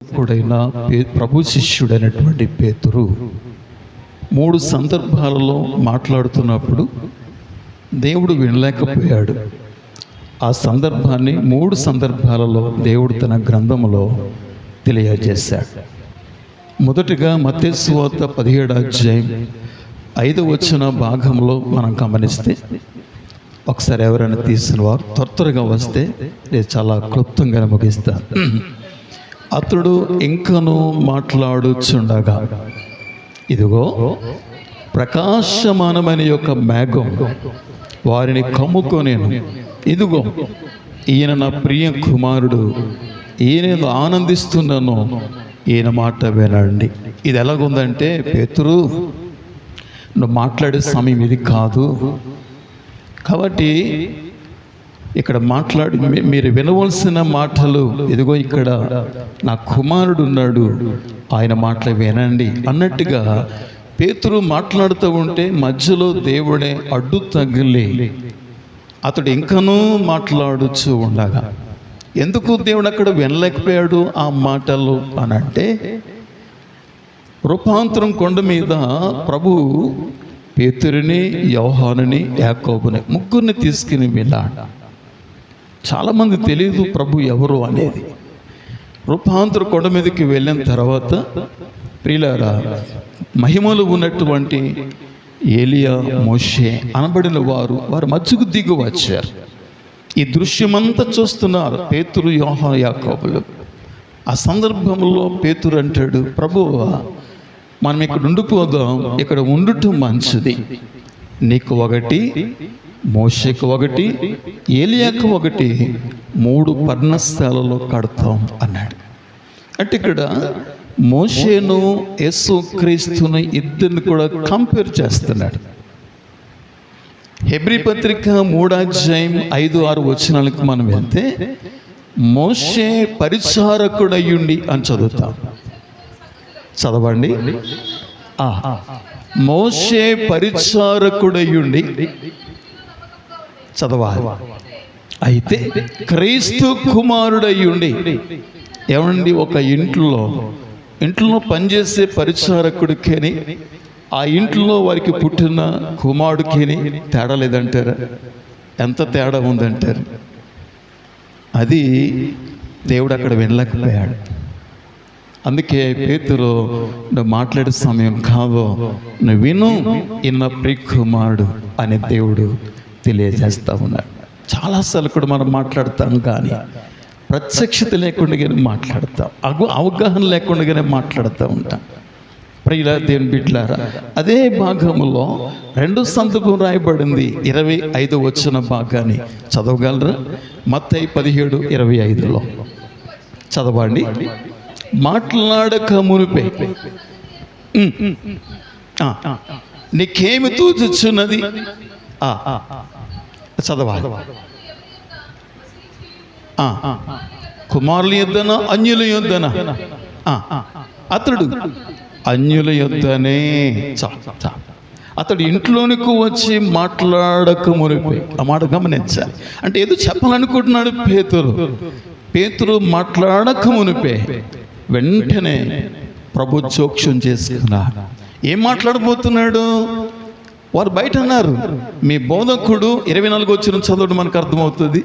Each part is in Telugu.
సేవకుడైన ప్రభు శిష్యుడైనటువంటి పేతురు 3 సందర్భాలలో మాట్లాడుతున్నప్పుడు దేవుడు వినలేకపోయాడు. ఆ సందర్భాన్ని 3 సందర్భాలలో దేవుడు తన గ్రంథములో తెలియజేశాడు. మొదటిగా మత్తయి సువార్త 17వ అధ్యాయం 5వ వచన భాగంలో మనం గమనిస్తే, ఒకసారి ఎవరైనా తీసిన వారు త్వరగా వస్తే నేను చాలా క్లుప్తంగా ముగిస్తాను. అతడు ఇంకను మాట్లాడుచుండగా, ఇదిగో ప్రకాశమానమైన యొక్క మేఘం వారిని కమ్ముకొనేను. ఇదిగో ఈయన నా ప్రియ కుమారుడు, ఈయన ఆనందిస్తున్నాను, ఈయన మాట వినండి. ఇది ఎలాగుందంటే, పేతురు నువ్వు మాట్లాడే సమయం ఇది కాదు, కాబట్టి ఇక్కడ మీరు వినవలసిన మాటలు, ఇదిగో ఇక్కడ నా కుమారుడు ఉన్నాడు, ఆయన మాటలు వినండి అన్నట్టుగా పేతురు మాట్లాడుతూ ఉంటే మధ్యలో దేవుడే అడ్డు తగిలి అతడు ఇంకనూ మాట్లాడుచూ ఉండగా, ఎందుకు దేవుడు అక్కడ వినలేకపోయాడు ఆ మాటలు అనంటే, రూపాంతరం కొండ మీద ప్రభు పేతురుని, యోహానుని, యాకోబుని ముగ్గురిని తీసుకుని వెళ్ళాడు. చాలామంది తెలియదు ప్రభు ఎవరు అనేది. రూపాంతర కొండ మీదకి వెళ్ళిన తర్వాత ప్రియులారా, మహిమలు ఉన్నటువంటి ఏలియా, మోషే అనబడిన వారు మధ్యకు దిగి వచ్చారు. ఈ దృశ్యమంతా చూస్తున్నారు పేతురు, యోహాను, యాకోబులు. ఆ సందర్భంలో పేతురు అంటాడు, ప్రభువా మనం ఇక్కడ ఉండిపోదాం, ఇక్కడ ఉండటం మంచిది. నీకు ఒకటి, మోషేకు ఒకటి, ఏలియాకు ఒకటి, 3 పర్ణశాలలో కడతాం అన్నాడు. అంటే ఇక్కడ మోషేను, యేసుక్రీస్తును ఇద్దరిని కూడా కంపేర్ చేస్తున్నాడు. హెబ్రీ పత్రిక 3వ అధ్యాయం 5-6 వచనాలకు మనం వెళ్తే, మోషే పరిచారకుడయ్యుండి అని చదువుతాం. చదవండి. మోషే పరిచారకుడయ్యుండి చదవాలి. అయితే క్రీస్తు కుమారుడయ్యుండి, ఏమండి, ఒక ఇంట్లో పనిచేసే పరిచారకుడికి ఆ ఇంట్లో వారికి పుట్టిన కుమారుడికి తేడా లేదంటారా? ఎంత తేడా ఉందంటారు? అది దేవుడు అక్కడ వెళ్ళలేకపోయాడు. అందుకే పేతురు, నువ్వు మాట్లాడే సమయం కాదు, నువ్వు విను, ఇన్న ప్రియ కుమారుడు అని దేవుడు తెలియజేస్తూ ఉన్నాడు. చాలాసార్లు కూడా మనం మాట్లాడతాం, కానీ ప్రత్యక్షత లేకుండానే మాట్లాడతాం, అవగాహన లేకుండానే మాట్లాడుతూ ఉంటాం. ప్రియుల దేవుని బిడ్డలారా, అదే భాగంలో 2 సందర్భం రాయబడింది. 25వ వచన భాగాన్ని చదవగలరా? మత్తయి 17:25లో చదవండి. మాట్లాడక మునిపే నీకేమి తోచుచున్నది చదవాలి. కుమారుల యొద్దనా, అన్యుల యొద్దనా? అతడు అన్యుల యొద్దనే. అతడు ఇంట్లోనికి వచ్చి మాట్లాడక మునిపే. ఆ మాట గమనించాలి. అంటే ఏదో చెప్పాలనుకుంటున్నాడు పేతురు మాట్లాడక మునిపే వెంటనే ప్రభు జోక్యం చేసుకున్నాడు. ఏం మాట్లాడబోతున్నాడు? వారు బయట అన్నారు, మీ బోధకుడు 24 వచ్చిన చదవడం మనకు అర్థమవుతుంది.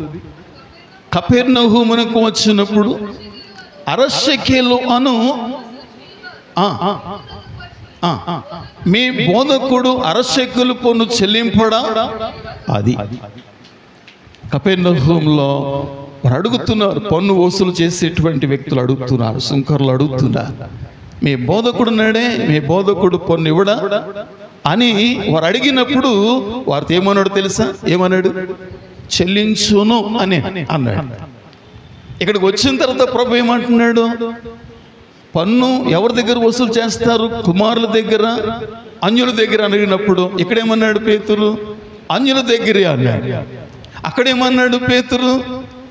కపెర్నహూమునకు వచ్చినప్పుడు అరశకేలు అను మీ బోధకుడు అరశకేలు పన్ను చెల్లింపడా? అది కపెర్నహూములో వారు అడుగుతున్నారు, పన్ను వసూలు చేసేటువంటి వ్యక్తులు అడుగుతున్నారు, సుంకర్లు అడుగుతున్నారు, మీ బోధకుడు నాడే, మీ బోధకుడు పన్ను ఇవ్వడా అని వారు అడిగినప్పుడు వారితో ఏమన్నాడు తెలుసా? ఏమన్నాడు? చెల్లించును అని అన్నాడు. ఇక్కడికి వచ్చిన తర్వాత ప్రభు ఏమంటున్నాడు? పన్ను ఎవరి దగ్గర వసూలు చేస్తారు? కుమారుల దగ్గర, అన్యుల దగ్గర అడిగినప్పుడు ఇక్కడేమన్నాడు పేతురు? అన్యుల దగ్గరే అన్నాడు. అక్కడేమన్నాడు పేతురు?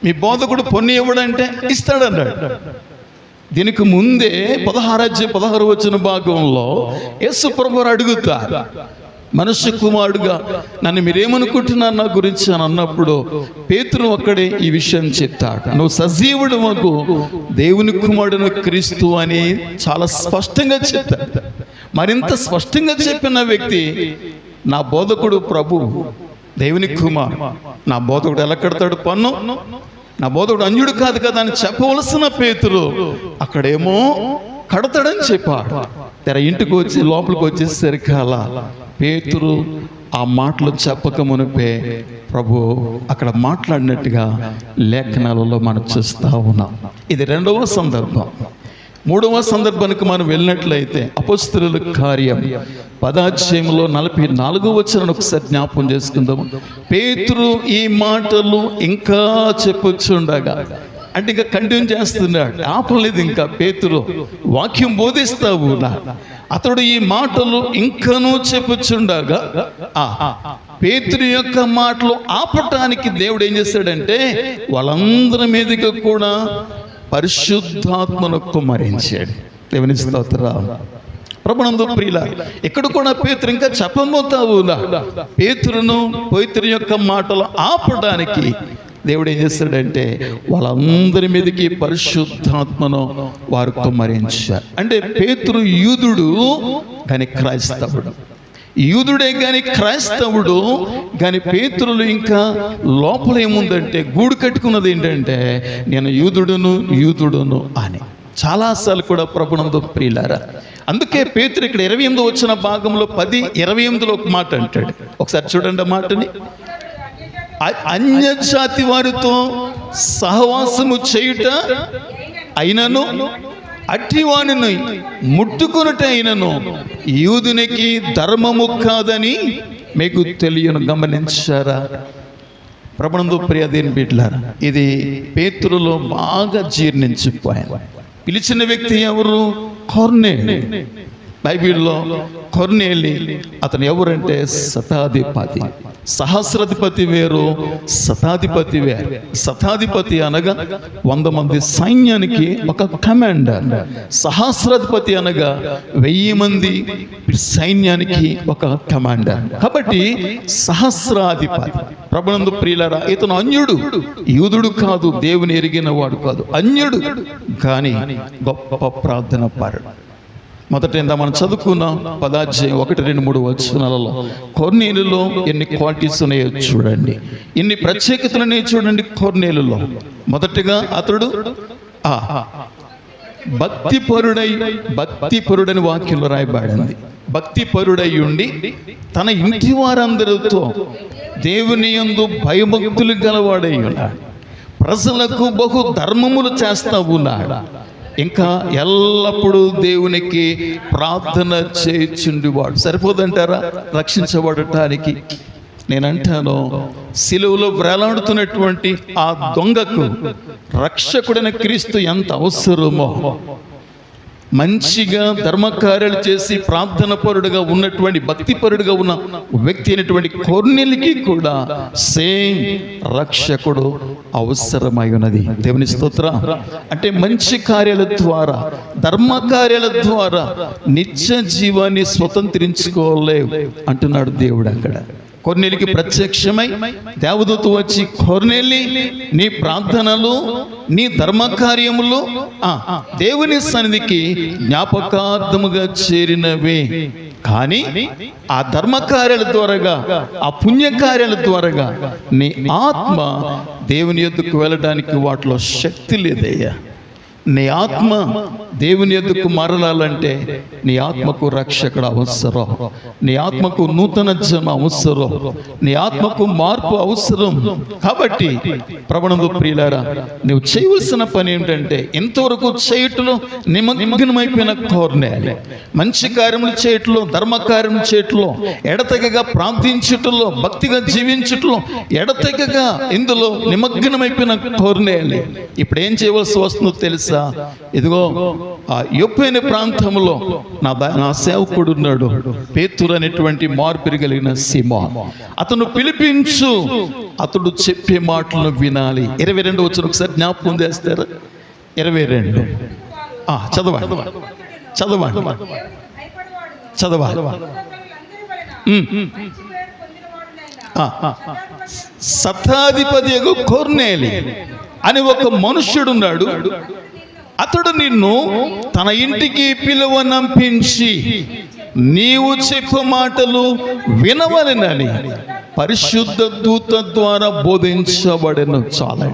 మీ బోధకుడు పన్ను ఇవ్వడంటే ఇస్తాడన్నాడు. దీనికి ముందే 16వ వచన భాగంలో యేసు ప్రభువు అడుగుతారు, మనుష్య కుమారుడుగా నన్ను మీరేమనుకుంటున్నారు నా గురించి అని అన్నప్పుడు పేతురు ఒక్కడే ఈ విషయం చెప్తాడు, నువ్వు సజీవుడు మాకు దేవుని కుమారుడును క్రీస్తు అని చాలా స్పష్టంగా చెప్తాడు. మరింత స్పష్టంగా చెప్పిన వ్యక్తి నా బోధకుడు ప్రభు దేవుని కుమారుడు. నా బోధకుడు ఎలా కడతాడు పన్ను, నా బోధకుడు అన్యుడు కాదు కదా అని చెప్పవలసిన పేతురు అక్కడేమో కడతాడని చెప్పాడు. తెర ఇంటికి వచ్చి లోపలికి వచ్చేసరికి అలా పేతురు ఆ మాటలు చెప్పక మునిపే ప్రభు అక్కడ మాట్లాడినట్టుగా లేఖనాలలో మనం చూస్తూ ఉన్నాం. ఇది రెండవ సందర్భం. మూడవ సందర్భానికి మనం వెళ్ళినట్లయితే అపోస్తలుల కార్యం 10వ 44వ వచనం ఒకసారి జ్ఞాపకం చేసుకుందాం. పేతురు ఈ మాటలు ఇంకా చెప్పుచుండగా, అంటే ఇంకా కంటిన్యూ చేస్తున్నాడు, ఆపలేదు. ఇంకా పేతురు వాక్యం బోధిస్తావు అతడు ఈ మాటలు ఇంకనూ చెప్పుచుండగా పేతురు యొక్క మాటలు ఆపటానికి దేవుడు ఏం చేశాడంటే వాళ్ళందరి మీదకి కూడా పరిశుద్ధాత్మను కుమ్మరించాడు. దేవుని స్తోత్రం. ప్రభునందు ప్రియులారా, ఇక్కడ కూడా పేతురు ఇంకా చెప్పబోతావు పేతురు యొక్క మాటలు ఆపడానికి దేవుడు ఏం చేస్తాడంటే వాళ్ళందరి మీదకి పరిశుద్ధాత్మను వారు కుమ్మరించారు. అంటే పేతురు యూదుడు కానీ క్రైస్తవుడు, యూదుడే కానీ క్రైస్తవుడు కానీ పేతురులు ఇంకా లోపల ఏముందంటే గూడు కట్టుకున్నది ఏంటంటే నేను యూదుడును అని. చాలాసార్లు కూడా ప్రభునందు ప్రియులారా, అందుకే పేతురు ఇక్కడ 28వ వచ్చిన భాగంలో 10:28లో ఒక మాట అంటాడు. ఒకసారి చూడండి ఆ మాటని. అన్యజాతి వారితో సహవాసము చేయుట అయినను అట్టివానిని ముట్టుకొనుట అయినను యూదునికి ధర్మము కాదని మీకు తెలియను. గమనించారా? ప్రభునందు ప్రియ దేవుని బిడ్డలారా, ఇది పేతురులో బాగా జీర్ణించిపోయింది. పిలిచిన వ్యక్తి ఎవరు? కొర్నేలి. బైబిల్లో కొర్నేలి అతను ఎవరంటే శతాధిపతి. సహస్రాధిపతి వేరు, శతాధిపతి వేరు. శతాధిపతి అనగా 100 మంది సైన్యానికి ఒక కమాండర్. సహస్రాధిపతి అనగా 1000 మంది సైన్యానికి ఒక కమాండర్. కాబట్టి సహస్రాధిపతి. ప్రభునందు ప్రియులారా, ఇతను అన్యుడు, యూదుడు కాదు, దేవుని ఎరిగిన వాడు కాదు, అన్యుడు కానీ గొప్ప ప్రార్థన పరుడు. మొదట మనం చదువుకున్నాం 10వ 1, 2, 3 వచనాలలో కొర్నేలులో ఎన్ని క్వాలిటీస్ ఉన్నాయో చూడండి, ఎన్ని ప్రత్యేకతలు ఉన్నాయో చూడండి. కొర్నేలులో మొదటగా అతడు భక్తిపరుడని వాక్యంలో రాయబడింది. భక్తిపరుడై ఉండి తన ఇంటి వారందరితో దేవుని యందు భయభక్తులు గలవాడై ఉన్నాడు. ప్రజలకు బహు ధర్మములు చేస్తా ఉన్నాడు. ఇంకా ఎల్లప్పుడూ దేవునికి ప్రార్థన చేయుచుండేవాడు. సరిపోదంటారా రక్షించబడటానికి? నేనంటాను, సిలువలో వేలాడుతున్నటువంటి ఆ దొంగకు రక్షకుడైన క్రీస్తు ఎంత అవసరమో, మంచిగా ధర్మకార్యాలు చేసి ప్రార్థన పరుడుగా ఉన్నటువంటి భక్తిపరుడుగా ఉన్న వ్యక్తి అయినటువంటి కొర్నేలికి కూడా సేమ్ రక్షకుడు అవసరమై ఉన్నది. దేవుని స్తోత్రం. అంటే మంచి కార్యాల ద్వారా, ధర్మ కార్యాల ద్వారా నిత్య జీవాన్ని స్వతంత్రించుకోలేవు అంటున్నాడు దేవుడు. అక్కడ కొర్నేలికి ప్రత్యక్షమై దేవదూత వచ్చి, కొర్నేలి నీ ప్రార్థనలు, నీ ధర్మకార్యములు దేవుని సన్నిధికి జ్ఞాపకార్థముగా చేరినవే, కానీ ఆ ధర్మకార్యాల ద్వారాగా, ఆ పుణ్యకార్యాల ద్వారాగా నీ ఆత్మ దేవుని యొద్దకు వెళ్ళడానికి వాటిలో శక్తి లేదయ్యా. నీ ఆత్మ దేవుని యొద్దకు మరలాలంటే నీ ఆత్మకు రక్షకుడు అవసరం, నీ ఆత్మకు నూతన జన్మ అవసరం, నీ ఆత్మకు మార్పు అవసరం. కాబట్టి ప్రభునందు ప్రియులారా, నువ్వు చేయవలసిన పని ఏమిటంటే ఇంతవరకు చేయటంలో నిమగ్నమైపోయిన కొర్నేలి, మంచి కార్యములు చేయటంలో, ధర్మ కార్యములు చేయటంలో, ఎడతెగగా ప్రార్థించటంలో, భక్తిగా జీవించటంలో ఎడతెగగా ఇందులో నిమగ్నమైపోయిన కొర్నేలి ఇప్పుడు ఏం చేయవలసి వస్తుందో తెలుసా? ఇదిగో ఆ యొప్పే ప్రాంతంలో నా సేవకుడు ఉన్నాడు, పేతురు అనేటువంటి మార్పిరి కలిగిన సీమోన్. అతను పిలిపించు, అతడు చెప్పే మాటలను వినాలి. 22వ వచనం ఒకసారి జ్ఞాపకం చేస్తారు. 22 చదవండి. శతాధిపతి కొర్నేలి అని ఒక మనుష్యుడున్నాడు. అతడు నిన్ను తన ఇంటికి పిలువనంపించి నీవు చెప్పు మాటలు వినవలెనని పరిశుద్ధ దూత ద్వారా బోధించబడెను. చాలా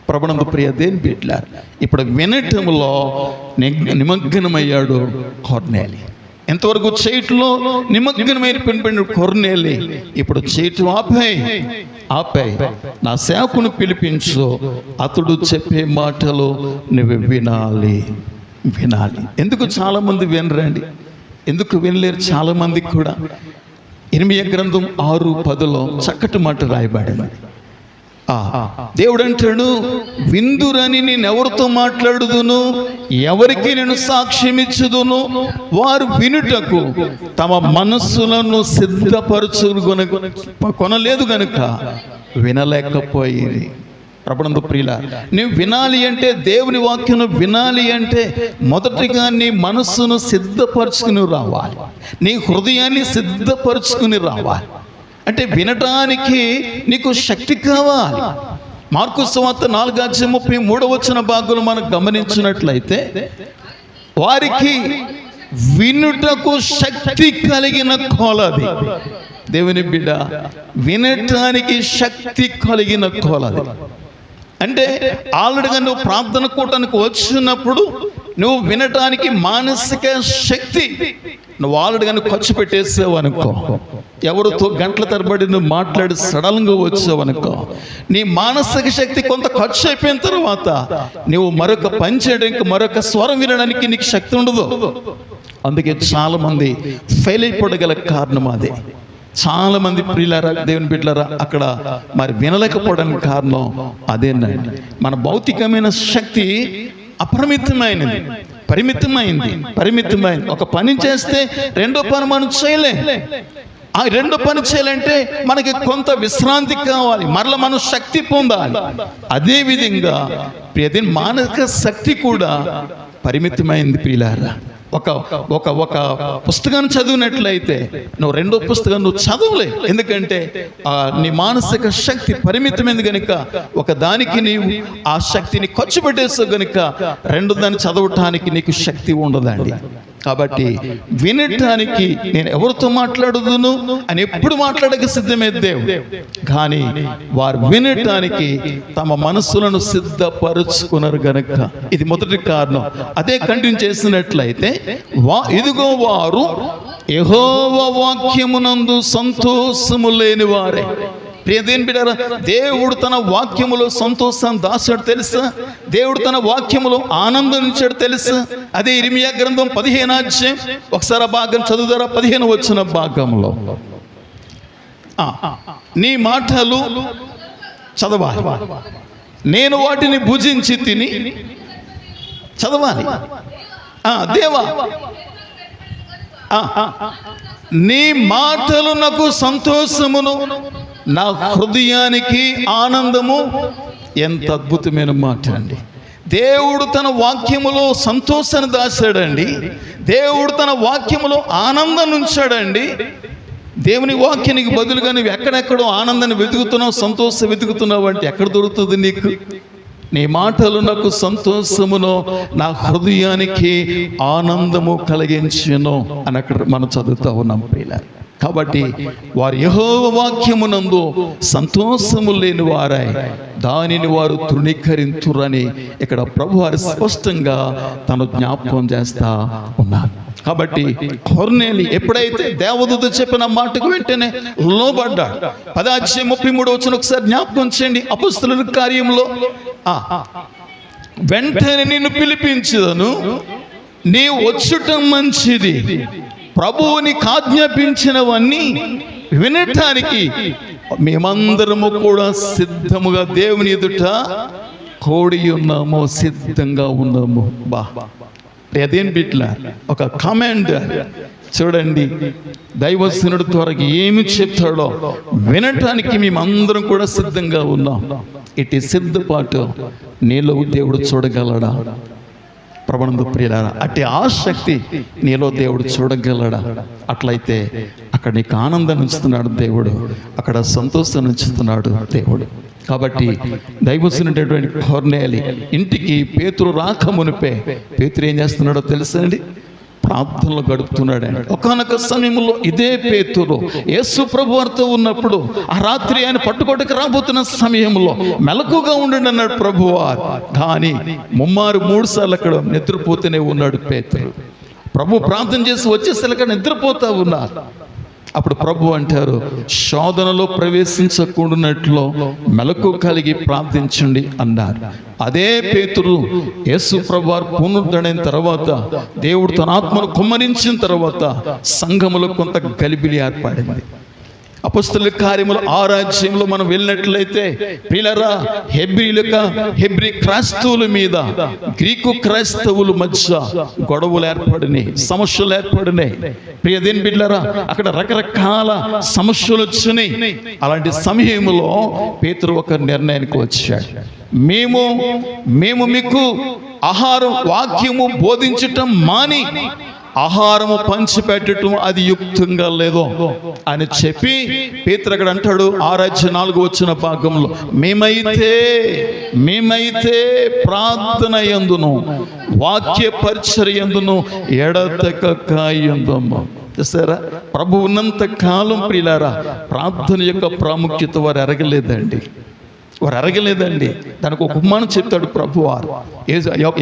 ప్రభునందు ప్రియ దేవుని బిడ్డలారా, ఇప్పుడు వినటంలో నిమగ్నమయ్యాడు కొర్నేలి. ఎంతవరకు చేయటంలో నిమగ్నమైన కొర్నేలి ఇప్పుడు చేయటం ఆపాయి. నా సేవకుని పిలిపించు, అతడు చెప్పే మాటలు నువ్వు వినాలి. ఎందుకు చాలామంది వినరండి? ఎందుకు వినలేరు చాలామందికి కూడా? ఇర్మియా గ్రంథం 6:10 చక్కటి మాట రాయబడింది. దేవుడు అంటాడు, విందురని నేను ఎవరితో మాట్లాడుదును, ఎవరికి నేను సాక్ష్యమిచ్చుదును, వారు వినుటకు తమ మనస్సులను కొనలేదు గనుక వినలేకపోయింది. ప్రభునందు ప్రియుల, నువ్వు వినాలి అంటే, దేవుని వాక్యం వినాలి అంటే మొదటిగా నీ మనస్సును సిద్ధపరచుకుని రావాలి, నీ హృదయాన్ని సిద్ధపరచుకుని రావాలి. అంటే వినటానికి నీకు శక్తి కావాలి. మార్కు సువార్త 4:33 భాగంలో మనం గమనించినట్లయితే, వారికి వినుటకు శక్తి కలిగిన కోలది. దేవుని బిడ్డ, వినటానికి శక్తి కలిగిన కోలది. అంటే ఆల్రెడీగా నువ్వు ప్రార్థన కూటానికి వచ్చినప్పుడు నువ్వు వినటానికి మానసిక శక్తి నువ్వు ఆల్రెడీగా ఖర్చు పెట్టేసావు అనుకో, ఎవరితో గంటల తరబడి నువ్వు మాట్లాడి సడన్గా వచ్చావు అనుకో, నీ మానసిక శక్తి కొంత ఖర్చు అయిపోయిన తర్వాత నువ్వు మరొక పని చేయడానికి, మరొక స్వరం వినడానికి నీకు శక్తి ఉండదు. అందుకే చాలామంది ఫెయిల్ అయిపోగల కారణం అదే. చాలామంది ప్రియులారా, దేవుని బిడ్డలారా, అక్కడ మరి వినలేకపోవడానికి కారణం అదేనండి. మన భౌతికమైన శక్తి అపరిమితమైనది, పరిమితమైంది. ఒక పని చేస్తే రెండో పని మనం చేయలేం. ఆ రెండో పని చేయాలంటే మనకి కొంత విశ్రాంతి కావాలి, మరలా మనం శక్తి పొందాలి. అదేవిధంగా ప్రియది మానసిక శక్తి కూడా పరిమితమైంది ప్రియులారా. ఒక పుస్తకాన్ని చదివినట్లయితే నువ్వు రెండో పుస్తకం నువ్వు చదవలే. ఎందుకంటే నీ మానసిక శక్తి పరిమితమైంది కనుక ఒక దానికి నీవు ఆ శక్తిని ఖర్చు పెట్టేస్తావు కనుక రెండో దాన్ని చదవటానికి నీకు శక్తి ఉండదండి. కాబట్టి వినటానికి నేను ఎవరితో మాట్లాడుదును అని ఎప్పుడు మాట్లాడక సిద్ధమే దేవుడు, కానీ వారు వినటానికి తమ మనస్సులను సిద్ధపరుచుకున్నారు గనక ఇది మొదటి కారణం. అదే కంటిన్యూ చేసినట్లయితే, ఇదిగో వారు యెహోవా వాక్యమునందు సంతోషము లేని వారే. ప్రియదేని బిడ్డలారా, దేవుడు తన వాక్యములో సంతోషాన్ని దాచాడు తెలుసా? దేవుడు తన వాక్యములో ఆనందం ఇచ్చాడు తెలుసా? అదే ఇర్మియా గ్రంథం 15 ఒకసారి భాగం చదువుతారా? 15 భాగంలో నీ మాటలు చదవాలి, నేను వాటిని భుజించి తిని చదవాలి. దేవా, నీ మాటలు నాకు సంతోషమును, నా హృదయానికి ఆనందము. ఎంత అద్భుతమైన మాట అండి! దేవుడు తన వాక్యములో సంతోషాన్ని దాచాడండి, దేవుడు తన వాక్యములో ఆనందాన్ని ఉంచాడండి. దేవుని వాక్యానికి బదులుగా నువ్వు ఎక్కడెక్కడో ఆనందాన్ని వెతుకుతున్నావు, సంతోషం వెతుకుతున్నావు అంటే ఎక్కడ దొరుకుతుంది నీకు? నీ మాటలు నాకు సంతోషమును, నా హృదయానికి ఆనందము కలిగించును అని అక్కడ మనం చదువుతూ ఉన్నాం ప్రియులారా. కాబట్టి వారు యెహోవా వాక్యమునందు సంతోషము లేని వారై దానిని వారు తృణీకరించురని ఇక్కడ ప్రభువారు స్పష్టంగా తను జ్ఞాపకం చేస్తా ఉన్నారు. కాబట్టి కొర్నేలి ఎప్పుడైతే దేవదూత చెప్పిన మాటకు వెంటనే లోబడ్డాడు. 10:33 ఒకసారి జ్ఞాపకం చేయండి. అపొస్తలుల కార్యంలో, వెంటనే నిన్ను పిలిపించదను, నీ వచ్చుట మంచిది, ప్రభువుని ఆజ్ఞాపించినవన్నీ వినటానికి మేమందరము కూడా సిద్ధముగా దేవుని ఎదుట కోడి ఉన్నాము, సిద్ధంగా ఉన్నాము. అదేం బిడ్ల ఒక కమాండ్ చూడండి, దైవజనుడి త్వరగా ఏమి చెప్తాడో వినటానికి మేమందరం కూడా సిద్ధంగా ఉన్నాం. ఇటు సిద్ధపాటు నీలో దేవుడు చూడగలడా? ప్రభునందు ప్రియులారా, అట్టి ఆసక్తి నీలో దేవుడు చూడగలడా? అట్లయితే అక్కడ నీకు ఆనందాన్ని ఉంచుతున్నాడు దేవుడు, అక్కడ సంతోషాన్ని ఉంచుతున్నాడు దేవుడు. కాబట్టి దైవస్తున్నటువంటి కొర్నేలి ఇంటికి పేతురు రాక మునిపే పేతురు ఏం చేస్తున్నాడో తెలుసండి? ప్రార్థనలు గడుపుతున్నాడు. ఒకానొక సమయంలో ఇదే పేతురు యేసు ప్రభు వారితో ఉన్నప్పుడు ఆ రాత్రి ఆయన పట్టుకోటకు రాబోతున్న సమయంలో మెలకుగా ఉండండి అన్నాడు ప్రభువారు. కానీ 3 సార్లు అక్కడ నిద్రపోతూనే ఉన్నాడు పేతురు. ప్రభు ప్రార్థన చేసి వచ్చేసరికి అక్కడ నిద్రపోతా ఉన్నారు. అప్పుడు ప్రభు అంటారు, శోధనలో ప్రవేశించకూడనట్లు మెలకు కలిగి ప్రార్థించండి అన్నారు. అదే పేతురు యేసు ప్రభు వారు పునరుద్ధరణైన తర్వాత, దేవుడు తన ఆత్మను కుమ్మరించిన తర్వాత సంఘములో కొంత గలిబిలి ఏర్పడింది. అపొస్తలుల కార్యముల 6వ అధ్యాయంలో మనం వెళ్ళినట్లయితే ప్రియులారా, హెబ్రీ క్రైస్తవుల మీద గ్రీకు క్రైస్తవుల మధ్య గొడవలు ఏర్పడినాయి, సమస్యలు ఏర్పడినాయి. ప్రియదేని బిడ్డలారా, అక్కడ రకరకాల సమస్యలు వచ్చినాయి. అలాంటి సమయంలో పేతురు ఒక నిర్ణయానికి వచ్చాడు. మేము మీకు ఆహారం వాక్యము బోధించటం మాని ఆహారము పంచిపెట్టడం అది యుక్తంగా లేదో అని చెప్పి పేతురు అక్కడ అంటాడు 6:4 భాగంలో, మేమైతే ప్రార్థన యందును వాక్య పరిచర్య యందును ఎడతెగక యందుము. చూసారా, ప్రభు ఉన్నంత కాలం ప్రియులారా ప్రార్థన యొక్క ప్రాముఖ్యత వారు ఎరగలేదండి. దానికి ఒక ఉపమానం చెప్తాడు ప్రభువారు.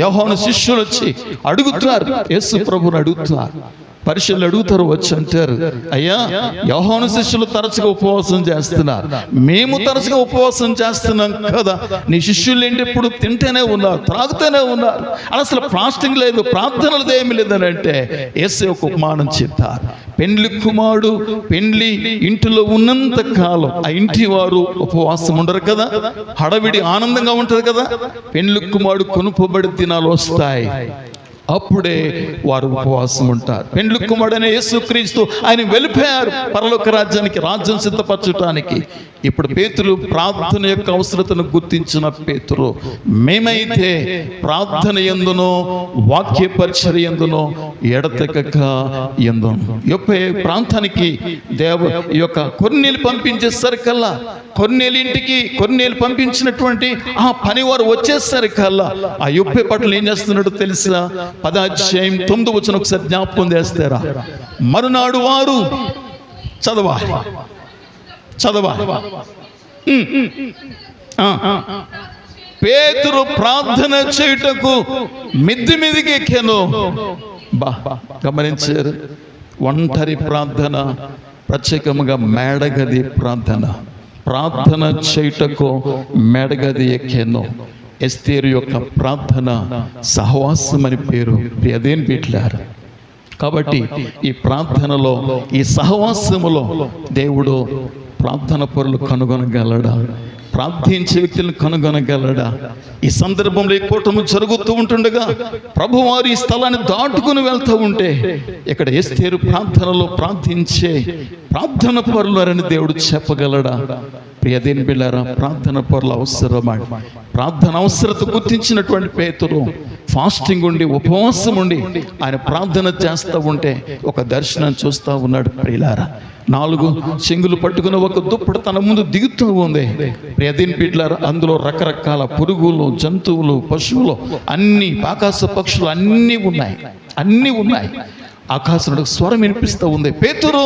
యోహాను శిష్యులు వచ్చి అడుగుతారు, యేసు ప్రభుని అడుగుతారు. పరిశీలు అడుగుతారు, వచ్చి అంటారు, అయ్యా యోహాను శిష్యులు తరచుగా ఉపవాసం చేస్తున్నారు, మేము తరచుగా ఉపవాసం చేస్తున్నాం కదా, నీ శిష్యులు ఏంటి ఎప్పుడు తింటూనే ఉన్నారు, త్రాగుతూనే ఉన్నారు, అసలు ఫాస్టింగ్ లేదు, ప్రార్థనలు ఏమి లేదని అంటే యేసు ఒక ఉపమానం చెప్తారు. పెండ్లి ఇంటిలో ఉన్నంత కాలం ఆ ఇంటి వారు ఉపవాసం ఉండరు కదా, హడవిడి ఆనందంగా ఉంటుంది కదా. పెండ్లి కుమారుడు కొనుపబడి దినాలు వస్తాయి, అప్పుడే వారు ఉపవాసం ఉంటారు. పెండ్లి కుమారుడైన యేసుక్రీస్తు ఆయన వెళ్ళిపోయారు పరలోక రాజ్యానికి, రాజ్యం సిద్ధపరచడానికి. ఇప్పుడు పేతురు ప్రార్థన యొక్క అవసరతను గుర్తించిన పేతురు, మేమైతే ప్రార్థన యందునో వాక్య పరిచర్య యందునో ఎడతెగక యందును. యొప్పే ప్రాంతానికి ఈ యొక్క కొర్నేలు పంపించేసరికల్లా, కొర్నేలు పంపించినటువంటి ఆ పనివారు వచ్చేసరికల్లా ఆ యొప్పే పట్ల ఏం చేస్తున్నాడో తెలుసా? 10:9 ఒకసారి జ్ఞాపకం చేస్తారా? మరునాడు వారు చదవాలి పేతురు ప్రార్థన చేయుటకు మిద్ది మీదికి ఎక్కాను. గమనించారు, ఒంటరి ప్రార్థన, ప్రత్యేకంగా మేడగది ప్రార్థన చేయుటకు మేడగది ఎక్కాను. ఎస్తేరు యొక్క ప్రార్థన సహవాసం అని పేరు. ప్రియదేని బిడ్డలారా, కాబట్టి ఈ ప్రార్థనలో, ఈ సహవాసములో దేవుడు ప్రార్థన పరులు కనుగొనగలడా? ప్రార్థించే వ్యక్తులను కనుగొనగలడా? ఈ సందర్భంలో ఈ కూటమి జరుగుతూ ఉంటుండగా ప్రభువారు ఈ స్థలాన్ని దాటుకుని వెళ్తూ ఉంటే ఇక్కడ ఎస్తేరు ప్రార్థనలో ప్రార్థించే ప్రార్థన పరులని దేవుడు చెప్పగలడా? ప్రియదేని బిడ్డలారా, ప్రార్థన పరుల అవసరమా? ప్రార్థన అవసరత గుర్తించినటువంటి పేతురు ఫాస్టింగ్ ఉండి, ఉపవాసం ఉండి ఆయన ప్రార్థన చేస్తూ ఉంటే ఒక దర్శనం చూస్తూ ఉన్నాడు. ప్రియులారా, 4 చెంగులు పట్టుకుని ఒక దుప్పటి తన ముందు దిగుతూ ఉంది. ప్రియదేని బిడ్డలారా, అందులో రకరకాల పురుగులు, జంతువులు, పశువులు, అన్ని ఆకాశ పక్షులు అన్నీ ఉన్నాయి. ఆకాశంలో స్వరం వినిపిస్తూ ఉంది, పేతురు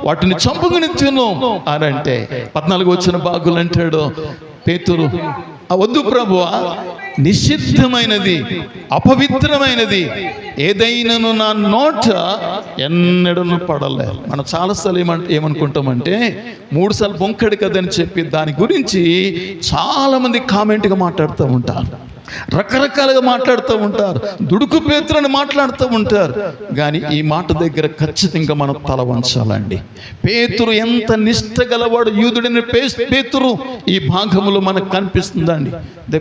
వాటిని చంపుకుని తిను అని అంటే 14 భాగులు అంటాడు పేతురు, వద్దు ప్రభువా, నిషిద్ధమైనది, అపవిత్రమైనది ఏదైనాను నా నోట ఎన్నడూ పడలే. మనం చాలాసార్లు ఏమనుకుంటామంటే 3 సార్లు బొంకడు కదని చెప్పి దాని గురించి చాలామంది కామెంట్గా మాట్లాడుతూ ఉంటారు, రకరకాలుగా మాట్లాడుతూ ఉంటారు, దుడుకు పేతురని మాట్లాడుతూ ఉంటారు. కానీ ఈ మాట దగ్గర ఖచ్చితంగా మనం తల వంచాలండి. పేతురు ఎంత నిష్ఠ గలవాడు, యూదుడైన పేతురు ఈ భాగంలో మనకు కనిపిస్తుందండి.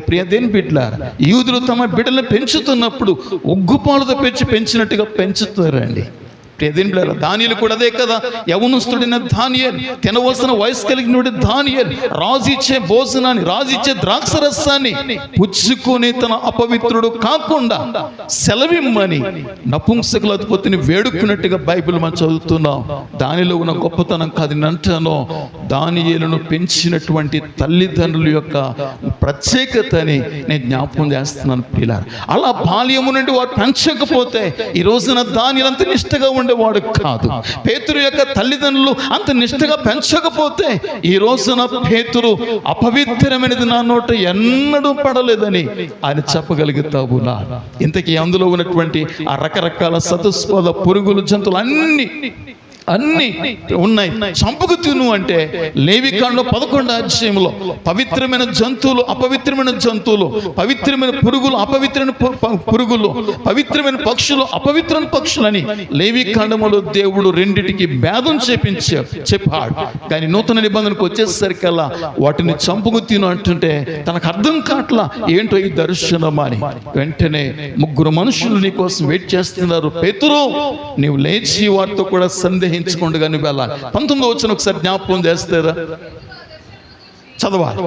ప్రియదేని బిడ్డలారా, యూదులు తమ బిడ్డలను పెంచుతున్నప్పుడు ఉగ్గుపాలతో పెంచినట్టుగా పెంచుతారండి. ప్రియదేనిలా దానియేలు కూడా అదే కదా, యవనస్తుడైన దానియేలు, తినవలసిన వయసు కలిగినోడి దానియేలు రాజు ఇచ్చే భోజనాన్ని, రాజు ఇచ్చే ద్రాక్షరసాన్ని పుచ్చుకొని తన అపవిత్రుడు కాకుండా సెలవిమ్మని నపుంసకుల అధిపతిని వేడుకున్నట్టుగా బైబిల్ మనం చదువుతున్నాం. దానిలో ఉన్న గొప్పతనం కాదు అంటానో, దానియేలును పెంచినటువంటి తల్లిదండ్రుల యొక్క ప్రత్యేకతని నేను జ్ఞాపకం చేస్తున్నాను పిల్లలు. అలా బాల్యము నుండి వారు పెంచకపోతే ఈ రోజున దానియేలు అంత నిష్ఠగా ఉండేవాడు కాదు. పేతురు యొక్క తల్లిదండ్రులు అంత నిష్ఠగా పెంచకపోతే ఈ రోజున పేతురు అపవిత్రమైనది నా నోట ఎన్నడూ పడలేదని ఆయన చెప్పగలుగుతావు. ఇంతకీ అందులో ఉన్నటువంటి ఆ రకరకాల సతుస్పద పురుగులు, జంతువులు అన్ని ఉన్నాయి. చంపుకు తిను అంటే లేవికాండం 11వ అధ్యాయంలో పవిత్రమైన జంతువులు, అపవిత్రమైన జంతువులు, పవిత్రమైన పురుగులు, అపవిత్రమైన పురుగులు, పవిత్రమైన పక్షులు, అపవిత్రమైన పక్షులని లేవికాండములో దేవుడు రెండిటికి భేదం చెప్పాడు. కానీ నూతన నిబంధనకు వచ్చేసరికల్లా వాటిని చంపుకు తిను అంటుంటే తనకు అర్థం కాట్లా ఏంటో ఈ దర్శనం అని. వెంటనే 3 మనుషులు నీ కోసం వెయిట్ చేస్తున్నారు. పేతురు, నీవు లేచి వారితో కూడా సందేహించకుండా నువ్వు వెళ్ళాలి. 19వ వచనం ఒకసారి జ్ఞాపకం చేస్తారా? చదవాలి.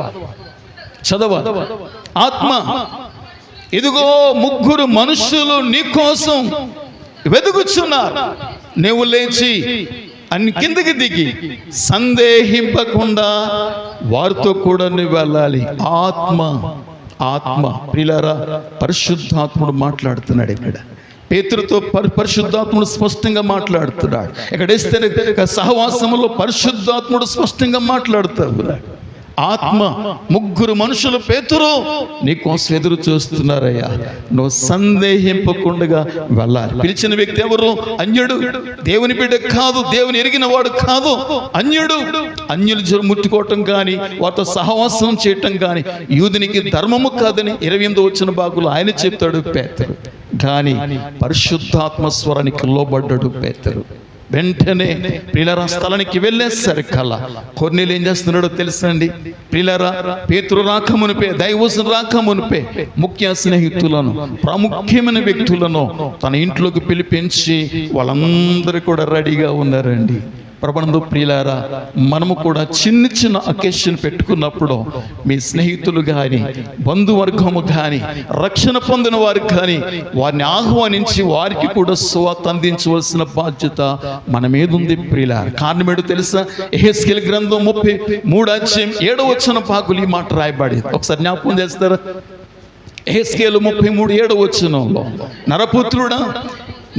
ఆత్మ, ఇదిగో 3 మనుషులు నీ కోసం వెతుకుచున్నారు, నువ్వు లేచి అన్ని కిందకి దిగి సందేహింపకుండా వారితో కూడా నువ్వు వెళ్ళాలి. ఆత్మ ప్రియులారా, పరిశుద్ధాత్ముడు మాట్లాడుతున్నాడు ఇక్కడ. పేతురుతో పరిశుద్ధాత్ముడు స్పష్టంగా మాట్లాడుతున్నాడు. ఎక్కడేస్తే సహవాసములో పరిశుద్ధాత్ముడు స్పష్టంగా మాట్లాడుతాడు. ఆత్మ, 3 మనుషులు పేతురు నీకోసం ఎదురు చూస్తున్నారయ్యా, నువ్వు సందేహింపకుండా వెళ్ళాలి. పిలిచిన వ్యక్తి ఎవరు? అన్యుడు, దేవుని బిడ్డ కాదు, దేవుని ఎరిగిన వాడు కాదు, అన్యులు ముట్టుకోవటం కానీ వారితో సహవాసం చేయటం కానీ యూదునికి ధర్మము కాదని 28వ వచన భాగంలో ఆయన చెప్తాడు పేతురు. కానీ పరిశుద్ధాత్మ స్వరానికి లోబడ్డాడు పేతురు. వెంటనే ప్రియులారా స్థలానికి వెళ్ళేసరికల్లా కొర్నేలు ఏం చేస్తున్నాడో తెలుసా అండి? ప్రియులారా, పేతురు రాకమునిపే, దైవజనుడు రాకమునిపే ముఖ్య స్నేహితులను, ప్రాముఖ్యమైన వ్యక్తులను తన ఇంట్లోకి పిలిపించి వాళ్ళందరూ కూడా రెడీగా ఉన్నారండి. ప్రభునందు ప్రియులారా, మనము కూడా చిన్న అకేషన్ పెట్టుకున్నప్పుడు మీ స్నేహితులు కానీ, బంధువర్గము కానీ, రక్షణ పొందిన వారు కానీ వారిని ఆహ్వానించి వారికి కూడా సువార్త అందించవలసిన బాధ్యత మన మీద ఉంది ప్రియులారా. కారణం ఏంటో తెలుసా? యెహెజ్కేలు గ్రంథం 33వ అధ్యాయం 7వ వచన భాగంలో ఈ మాట రాయబడి, ఒకసారి జ్ఞాపకం చేస్తారా? యెహెజ్కేలు 33:7వ వచనంలో, నరపుత్రుడా,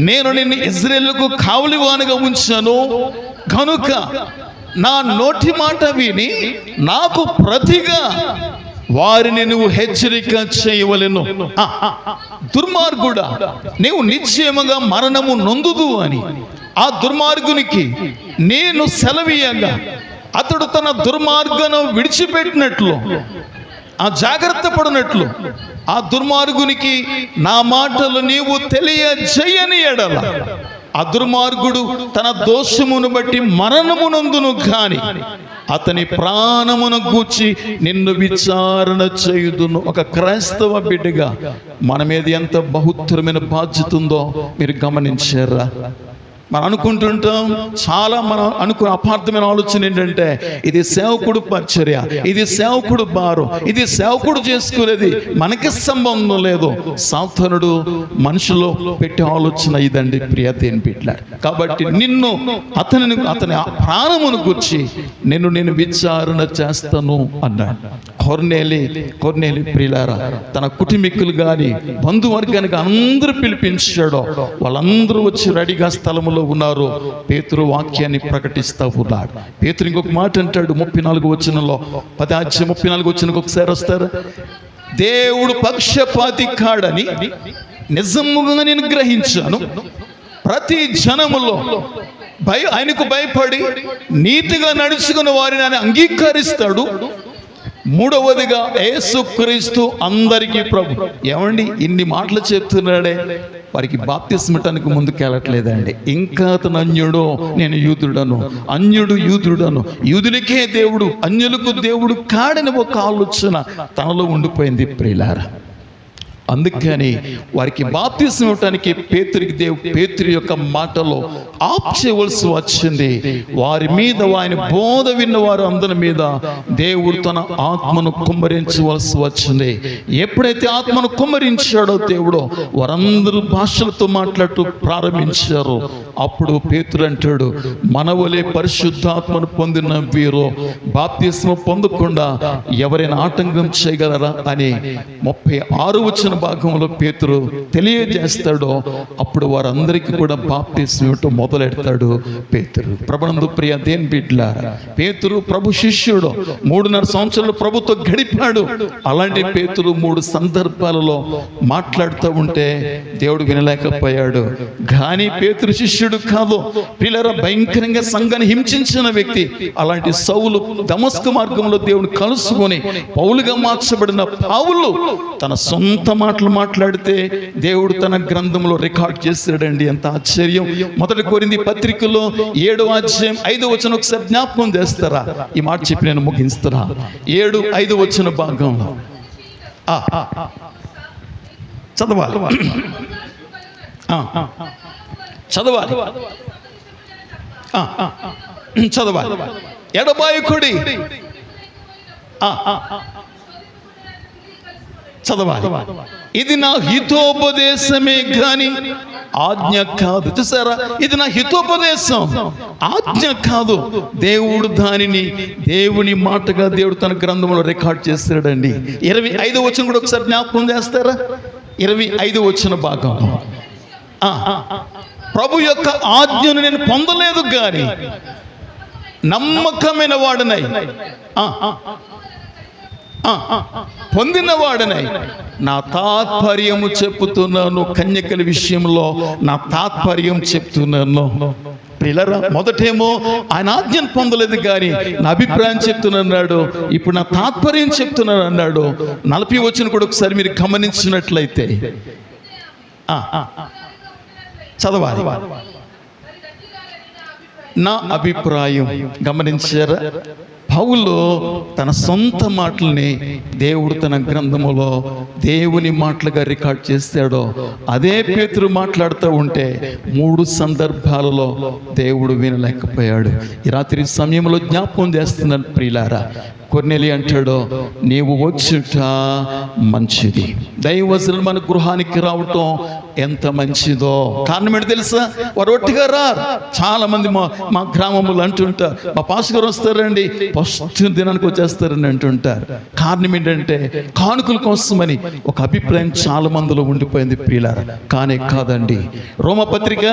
నేను నిన్ను ఇశ్రాయేలుకు కావలివానిగా ఉంచాను కనుక నా నోటి మాట విని నాకు ప్రతిగా వారిని నువ్వు హెచ్చరిక చేయవలెను. దుర్మార్గుడా, నీవు నిశ్చయముగా మరణము నొందుదు అని ఆ దుర్మార్గునికి నేను సెలవీయంగా అతడు తన దుర్మార్గను విడిచిపెట్టినట్లు, ఆ జాగ్రత్త పడినట్లు ఆ దుర్మార్గునికి నా మాటలు నీవు తెలియజేయని ఎడల ఆ దుర్మార్గుడు తన దోషమును బట్టి మరణమునందును కానీ అతని ప్రాణమును గూర్చి నిన్ను విచారణ చేయుదును. ఒక క్రైస్తవ బిడ్డగా మన మీద ఎంత బహుత్తరమైన బాధ్యత ఉందో మీరు గమనించారా? మనం అనుకుంటుంటాం, చాలా మనం అనుకునే అపార్థమైన ఆలోచన ఏంటంటే ఇది సేవకుడు పరిచర్య, ఇది సేవకుడు భారం, ఇది సేవకుడు చేసుకునేది, మనకి సంబంధం లేదు. సాధనుడు మనుషులో పెట్టే ఆలోచన ఇదండి ప్రియ దేని బిడ్డలారా. కాబట్టి నిన్ను అతని ప్రాణమును గుర్చి నేను విచారణ చేస్తాను అన్నాడు. కొర్నేలి ప్రియులారా, తన కుటుంబీకులు కానీ బంధువర్గానికి అందరూ పిలిపించాడో వాళ్ళందరూ వచ్చి రెడీగా స్థలములో ఉన్నారు. పేతురు వాక్యాన్ని ప్రకటిస్తూ ఉన్నాడు. పేతురు ఇంకొక మాట అంటాడు 34వ వచనంలో, 10వ అధ్యాయం 34వ వచనంకి ఒకసారి వస్తారు. దేవుడు పక్షపాతి కాడని నిజముగా నేను గ్రహించాను, ప్రతి జనములో ఆయనకు భయపడి నీతిగా నడుచుకున్న వారిని ఆయన అంగీకరిస్తాడు. 3వదిగా యేసుక్రీస్తు అందరికీ ప్రభు. ఏమండి, ఇన్ని మాటలు చెప్తున్నాడే, వారికి బాప్తిస్మటానికి ముందుకెళ్ళట్లేదండి. ఇంకా అతను అన్యుడు, నేను యూదుడను, అన్యుడు యూదుడను, యూదునికే దేవుడు, అన్యులకు దేవుడు కాడని ఒక ఆలోచన తనలో ఉండిపోయింది ప్రియులారా. అందుకని వారికి బాప్తిసం ఇవ్వటానికి పేతురు యొక్క మాటలో ఆప్ చేయవలసి వచ్చింది. వారి మీద ఆయన బోధ విన్న వారు అందరి మీద దేవుడు తన ఆత్మను కుమ్మరించవలసి వచ్చింది. ఎప్పుడైతే ఆత్మను కుమ్మరించాడో దేవుడు, వారందరూ భాషలతో మాట్లాడుతూ ప్రారంభించారు. అప్పుడు పేతురు అంటాడు, మనవలే పరిశుద్ధాత్మను పొందిన వీరు బాప్తిస్మం పొందకుండా ఎవరైనా ఆటంకం చేయగలరా అని 36వ వచన భాగంలో పేతురు తెలియజేస్తాడో అప్పుడు వారందరికీ కూడా బాప్తిస్మం ఇవ్వటం మొదలెడతాడు పేతురు. ప్రభునందు ప్రియ దేవుని బిడ్డలారా, పేతురు ప్రభు శిష్యుడు, 3.5 సంవత్సరాలు ప్రభుతో గడిపాడు. అలాంటి పేతురు 3 సందర్భాలలో మాట్లాడుతూ ఉంటే దేవుడు వినలేకపోయాడు. కానీ పేతురు శిష్యుడు కాదు పిల్లరా, భయంకరంగా సంఘాన్ని హింసించిన వ్యక్తి. అలాంటి సౌలు దమస్కు మార్గంలో దేవుని కలుసుకొని పౌలుగా మార్చబడిన పౌలు తన సొంత మాటలు మాట్లాడితే దేవుడు తన గ్రంథంలో రికార్డ్ చేశాడండి. ఎంత ఆశ్చర్యం! 1 కొరింథీ పత్రికలో 7వ అధ్యాయం 5వ వచనం ఒకసారి జ్ఞాపకం చేస్తారా? ఈ మాట చెప్పి నేను ముగిస్తున్నా. 7:5 వచన భాగంలో చదవాలి ఎడబాయకుడి చదవాలి. ఇది నా హితోపదేశమే గాని ఆజ్ఞ కాదు. చూసారా, ఇది నా హితోపదేశం, ఆజ్ఞ కాదు. దేవుడు దానిని దేవుని మాటగా దేవుడు తన గ్రంథంలో రికార్డ్ చేస్తాడండి. 25వ వచనం కూడా ఒకసారి జ్ఞాపకం చేస్తారా? 25వ వచన భాగంలో ప్రభు యొక్క ఆజ్ఞను నేను పొందలేదు గాని నమ్మకమైన వాడనై పొందిన వాడనై నా తాత్పర్యము చెప్పుతున్నాను. కన్యకల విషయంలో నా తాత్పర్యం చెప్తున్నాను. పిల్లరా, మొదటేమో ఆయన ఆజ్ఞను పొందలేదు కానీ నా అభిప్రాయం చెప్తున్నాడు. ఇప్పుడు నా తాత్పర్యం చెప్తున్నాను అన్నాడు. 40వ వచనం కూడా ఒకసారి మీరు గమనించినట్లయితే చదవాలి. నా అభిప్రాయం గమనించారా? పౌలు తన సొంత మాటల్ని దేవుడు తన గ్రంథములో దేవుని మాటలుగా రికార్డ్ చేశాడో అదే పేతురు మాట్లాడుతూ ఉంటే 3 సందర్భాలలో దేవుడు వినలేకపోయాడు. ఈ రాత్రి సమయంలో జ్ఞాపకం చేస్తున్నాను ప్రియులారా. కొర్నేలి అంటాడు, నీవు వచ్చుట మంచిది. దైవజనులు మన గృహానికి రావటం ఎంత మంచిదో. కారణం ఏంటి తెలుసా? వారు ఒట్టిగా రారు. చాలా మంది మా గ్రామంలో అంటుంటారు, మా పాస్ గారు వస్తారండి, ఫస్ట్ దినానికి వచ్చేస్తారని అంటుంటారు. కారణం ఏంటంటే కానుకల కోసమని ఒక అభిప్రాయం చాలా మందిలో ఉండిపోయింది ప్రియులారా. కానీ కాదండి. రోమపత్రిక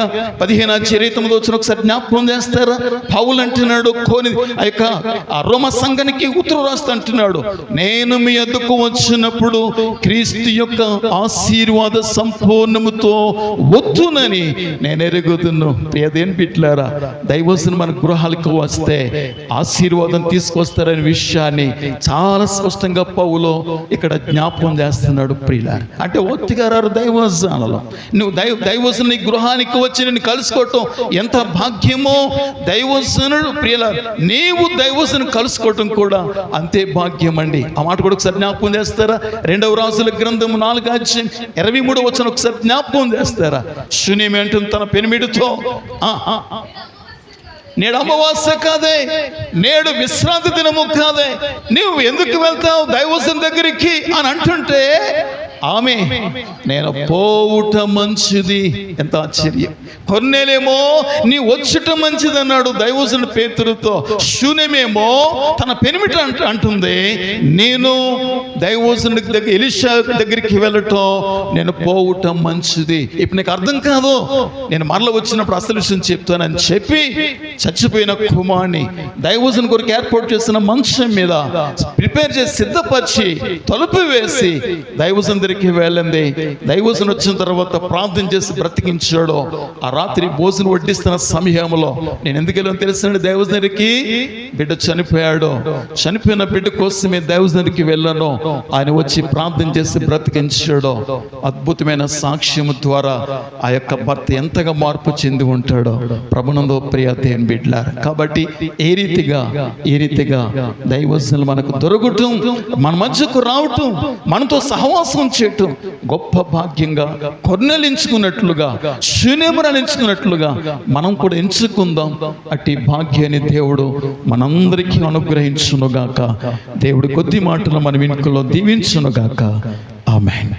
15:29 వచ్చిన ఒకసారి జ్ఞాపకం చేస్తారా? పౌలు అంటున్నాడు, ఆ రోమ సంఘానికి ఉత్తరం రాస్తా అంటున్నాడు, నేను మీ వద్దకు వచ్చినప్పుడు క్రీస్తు యొక్క ఆశీర్వాద సంపూర్ణముతో వద్దునని నేను ఎరుగుదును. ప్రియదేని బిడ్డలారా, దైవజనులు మన గృహాలకు వస్తే ఆశీర్వాదం తీసుకొస్తారనే విషయాన్ని చాలా స్పష్టంగా పౌలు ఇక్కడ జ్ఞాపకం చేస్తున్నాడు ప్రియులారా. అంటే ఒత్తిగా రారు దైవజనులు. నువ్వు దైవజనుని గృహానికి వచ్చి నేను కలుసుకోవటం ఎంత భాగ్యమో. దైవజనుడు ప్రియులారా, నీవు దైవజను కలుసుకోవటం కూడా అంతే భాగ్యం అండి. ఆ మాట కూడా ఒకసారి జ్ఞాపకం చేస్తారా? 2వ రాజుల గ్రంథం 4:23 వచనం ఒకసారి జ్ఞాపకం చేస్తారా? శూన్యమే అంటుంది తన పెనిమిడితో, నేడు అమావాస్య కాదే, నేడు విశ్రాంతి దినము కాదే, నువ్వు ఎందుకు వెళ్తావు దైవజను దగ్గరికి అని అంటుంటే ఆమె నేను పోవుట మంచిది. ఎంత ఆశ్చర్యం! కొర్నేలేమో నీ వచ్చుట మంచిది అన్నాడు దైవజనుడు పేతురుతో. శూన్యమేమో తన పెనిమిటి అంటుంది, నేను దైవజనుడి దగ్గర ఎలీషా దగ్గరికి వెళ్ళటం నేను పోవుట మంచిది. ఇప్పుడు నీకు అర్థం కాదు, నేను మరల వచ్చినప్పుడు అసలు విషయం చెప్తానని చెప్పి చచ్చిపోయిన కుమార్ని దైవజను కొరకు ఏర్పాటు చేసిన మంచం మీద ప్రిపేర్ చేసి సిద్ధపరిచి తలుపు వేసి దైవజను దగ్గరికి వెళ్ళింది. దైవజను వచ్చిన తర్వాత ప్రార్థన చేసి బ్రతికించాడు. ఆ రాత్రి భోజనం వడ్డిస్తున్న సమయంలో నేను ఎందుకు వెళ్ళాను తెలుసండి, దైవజను దగ్గరికి బిడ్డ చనిపోయాడు. చనిపోయిన బిడ్డ కోసమే దైవజను దగ్గరికి వెళ్ళాను. ఆయన వచ్చి ప్రార్థన చేసి బ్రతికించాడు. అద్భుతమైన సాక్ష్యం ద్వారా ఆ యొక్క భర్త ఎంతగా మార్పు చెంది ఉంటాడో. ప్రభునందు ప్రియ దేవుని బిడ్డలారా, కాబట్టి ఏ రీతిగా దైవజనులు మనకు దొరకటం, మన మధ్యకు రావటం, మనతో సహవాసం చేయటం గొప్ప భాగ్యంగా కొర్నేలు ఎంచుకున్నట్లుగా, షూనేమీరాను ఎంచుకున్నట్లుగా మనం కూడా ఎంచుకుందాం. అట్టి భాగ్యాన్ని దేవుడు మనందరికీ అనుగ్రహించునుగాక. దేవుడి కొద్ది మాటలు మన వెనుకలో దీవించునుగాక. ఆమేన్.